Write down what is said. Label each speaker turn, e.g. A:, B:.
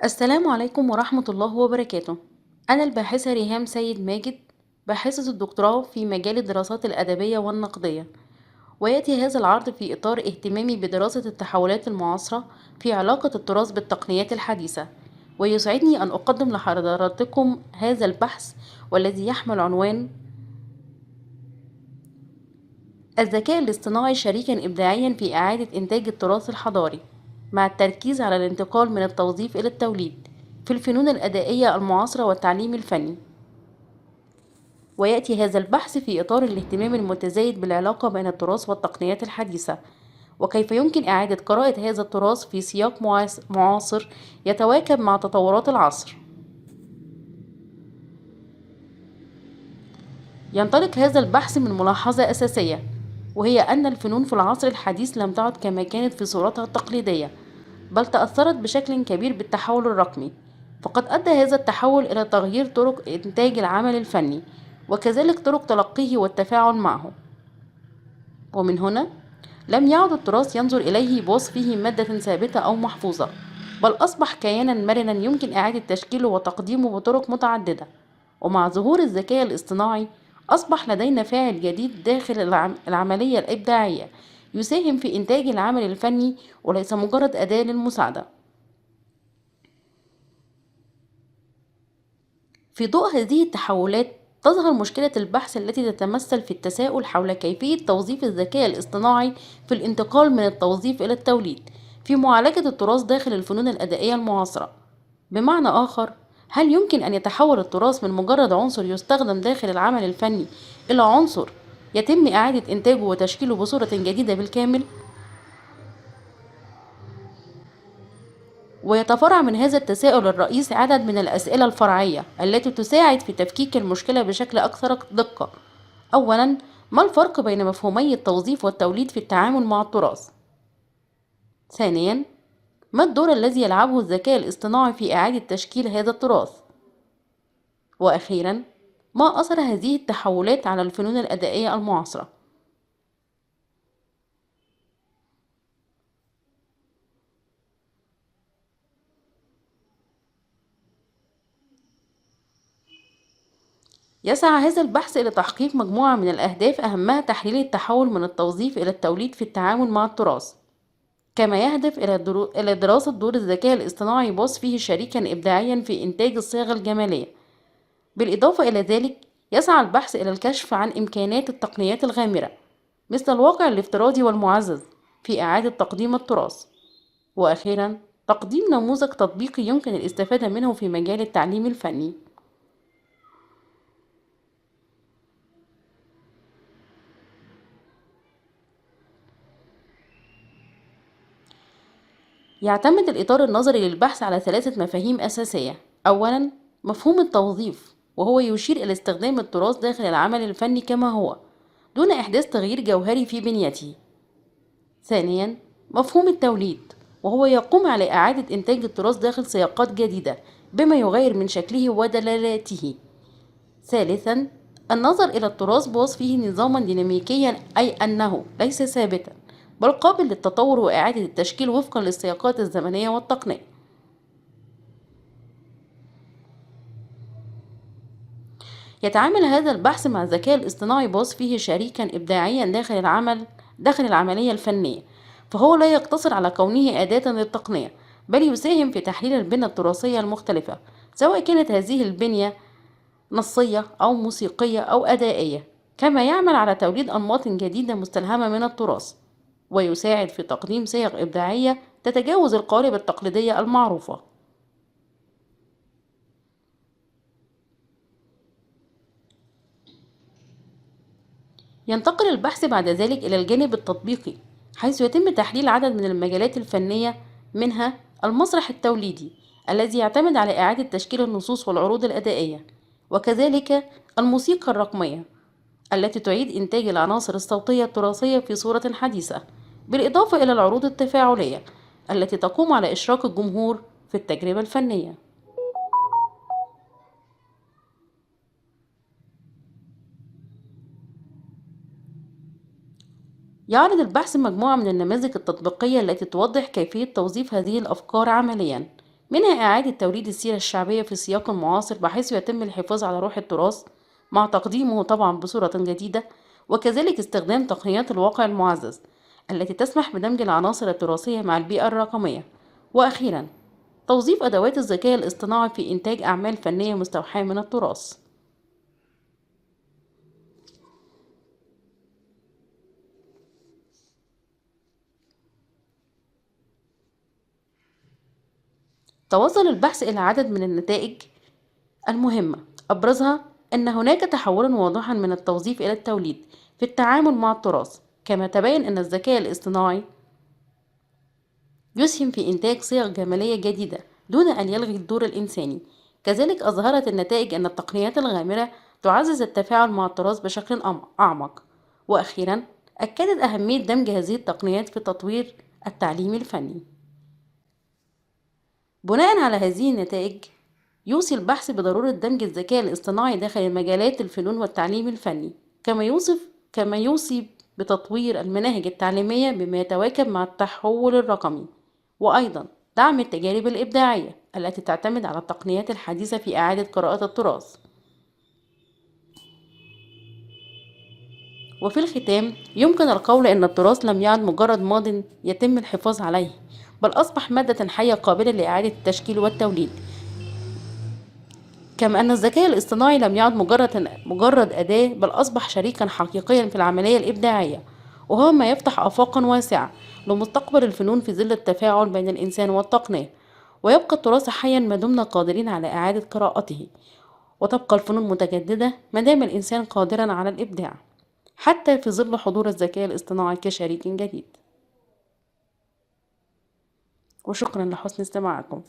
A: السلام عليكم ورحمة الله وبركاته. أنا الباحثة ريهام سيد ماجد، باحثة الدكتوراه في مجال الدراسات الأدبية والنقدية، ويأتي هذا العرض في إطار اهتمامي بدراسة التحولات المعاصرة في علاقة التراث بالتقنيات الحديثة، ويسعدني أن أقدم لحضراتكم هذا البحث والذي يحمل عنوان الذكاء الاصطناعي شريكا إبداعيا في إعادة إنتاج التراث الحضاري، مع التركيز على الانتقال من التوظيف إلى التوليد في الفنون الأدائية المعاصرة والتعليم الفني. ويأتي هذا البحث في إطار الاهتمام المتزايد بالعلاقة بين التراث والتقنيات الحديثة، وكيف يمكن إعادة قراءة هذا التراث في سياق معاصر يتواكب مع تطورات العصر. ينطلق هذا البحث من ملاحظة أساسية، وهي أن الفنون في العصر الحديث لم تعد كما كانت في صورتها التقليدية، بل تأثرت بشكل كبير بالتحول الرقمي، فقد أدى هذا التحول إلى تغيير طرق إنتاج العمل الفني، وكذلك طرق تلقيه والتفاعل معه. ومن هنا لم يعد التراث ينظر إليه بوصفه مادة ثابتة أو محفوظة، بل أصبح كيانا مرنا يمكن إعادة تشكيله وتقديمه بطرق متعددة. ومع ظهور الذكاء الاصطناعي أصبح لدينا فاعل جديد داخل العملية الإبداعية، يساهم في إنتاج العمل الفني وليس مجرد أداة للمساعدة. في ضوء هذه التحولات تظهر مشكلة البحث التي تتمثل في التساؤل حول كيفية توظيف الذكاء الاصطناعي في الانتقال من التوظيف إلى التوليد في معالجة التراث داخل الفنون الأدائية المعاصرة. بمعنى آخر، هل يمكن أن يتحول التراث من مجرد عنصر يستخدم داخل العمل الفني إلى عنصر يتم إعادة إنتاجه وتشكيله بصورة جديدة بالكامل؟ ويتفرع من هذا التساؤل الرئيسي عدد من الأسئلة الفرعية التي تساعد في تفكيك المشكلة بشكل أكثر دقة. أولاً، ما الفرق بين مفهومي التوظيف والتوليد في التعامل مع التراث؟ ثانياً، ما الدور الذي يلعبه الذكاء الاصطناعي في إعادة تشكيل هذا التراث؟ وأخيراً، ما أثر هذه التحولات على الفنون الأدائية المعاصرة؟ يسعى هذا البحث إلى تحقيق مجموعة من الأهداف، أهمها تحليل التحول من التوظيف إلى التوليد في التعامل مع التراث، كما يهدف إلى دراسة دور الذكاء الاصطناعي بوصفه شريكا إبداعيا في إنتاج الصيغ الجمالية. بالإضافة إلى ذلك، يسعى البحث إلى الكشف عن إمكانات التقنيات الغامرة مثل الواقع الافتراضي والمعزز في إعادة تقديم التراث. وأخيرا، تقديم نموذج تطبيقي يمكن الاستفادة منه في مجال التعليم الفني. يعتمد الإطار النظري للبحث على ثلاثة مفاهيم أساسية. أولاً، مفهوم التوظيف، وهو يشير إلى استخدام التراث داخل العمل الفني كما هو دون إحداث تغيير جوهري في بنيته. ثانياً، مفهوم التوليد، وهو يقوم على إعادة إنتاج التراث داخل سياقات جديدة بما يغير من شكله ودلالاته. ثالثاً، النظر إلى التراث بوصفه نظاماً ديناميكياً، أي أنه ليس ثابتاً بل قابل للتطور وإعادة التشكيل وفقاً للسياقات الزمنية والتقنية. يتعامل هذا البحث مع الذكاء الاصطناعي بوصفه شريكاً إبداعياً داخل العملية الفنية، فهو لا يقتصر على كونه أداة للتقنية، بل يساهم في تحليل البنية التراثية المختلفة، سواء كانت هذه البنية نصية أو موسيقية أو أدائية، كما يعمل على توليد أنماط جديدة مستلهمة من التراث، ويساعد في تقديم صيغ إبداعية تتجاوز القالب التقليدية المعروفة. ينتقل البحث بعد ذلك إلى الجانب التطبيقي، حيث يتم تحليل عدد من المجالات الفنية، منها المسرح التوليدي الذي يعتمد على إعادة تشكيل النصوص والعروض الأدائية، وكذلك الموسيقى الرقمية التي تعيد إنتاج العناصر الصوتية التراثية في صورة حديثة، بالإضافة إلى العروض التفاعلية التي تقوم على إشراك الجمهور في التجربة الفنية. يعرض البحث مجموعة من النماذج التطبيقية التي توضح كيفية توظيف هذه الأفكار عملياً منها إعادة توليد السيرة الشعبية في سياق معاصر بحيث يتم الحفاظ على روح التراث مع تقديمه طبعا بصورة جديدة، وكذلك استخدام تقنيات الواقع المعزز التي تسمح بدمج العناصر التراثية مع البيئة الرقمية. وأخيرا، توظيف أدوات الذكاء الاصطناعي في إنتاج أعمال فنية مستوحاة من التراث. توصل البحث إلى عدد من النتائج المهمة، أبرزها أن هناك تحولا واضحا من التوظيف إلى التوليد في التعامل مع التراث، كما تبين أن الذكاء الاصطناعي يسهم في إنتاج صيغ جمالية جديدة دون أن يلغي الدور الإنساني. كذلك أظهرت النتائج أن التقنيات الغامرة تعزز التفاعل مع التراث بشكل أعمق. وأخيرا، أكدت أهمية دمج هذه التقنيات في تطوير التعليم الفني. بناء على هذه النتائج، يوصي البحث بضرورة دمج الذكاء الاصطناعي داخل مجالات الفنون والتعليم الفني، كما يوصي بتطوير المناهج التعليمية بما يتواكب مع التحول الرقمي، وأيضا دعم التجارب الإبداعية التي تعتمد على التقنيات الحديثة في إعادة قراءة التراث. وفي الختام، يمكن القول أن التراث لم يعد مجرد ماضٍ يتم الحفاظ عليه، بل أصبح مادة حية قابلة لإعادة التشكيل والتوليد. كما أن الذكاء الاصطناعي لم يعد مجرد أداة، بل أصبح شريكا حقيقيا في العملية الإبداعية، وهو ما يفتح آفاقا واسعة لمستقبل الفنون في ظل التفاعل بين الإنسان والتقنية. ويبقى التراث حيا ما دمنا قادرين على إعادة قراءته، وتبقى الفنون متجددة ما دام الإنسان قادرا على الإبداع، حتى في ظل حضور الذكاء الاصطناعي كشريك جديد. وشكرا لحسن استماعكم.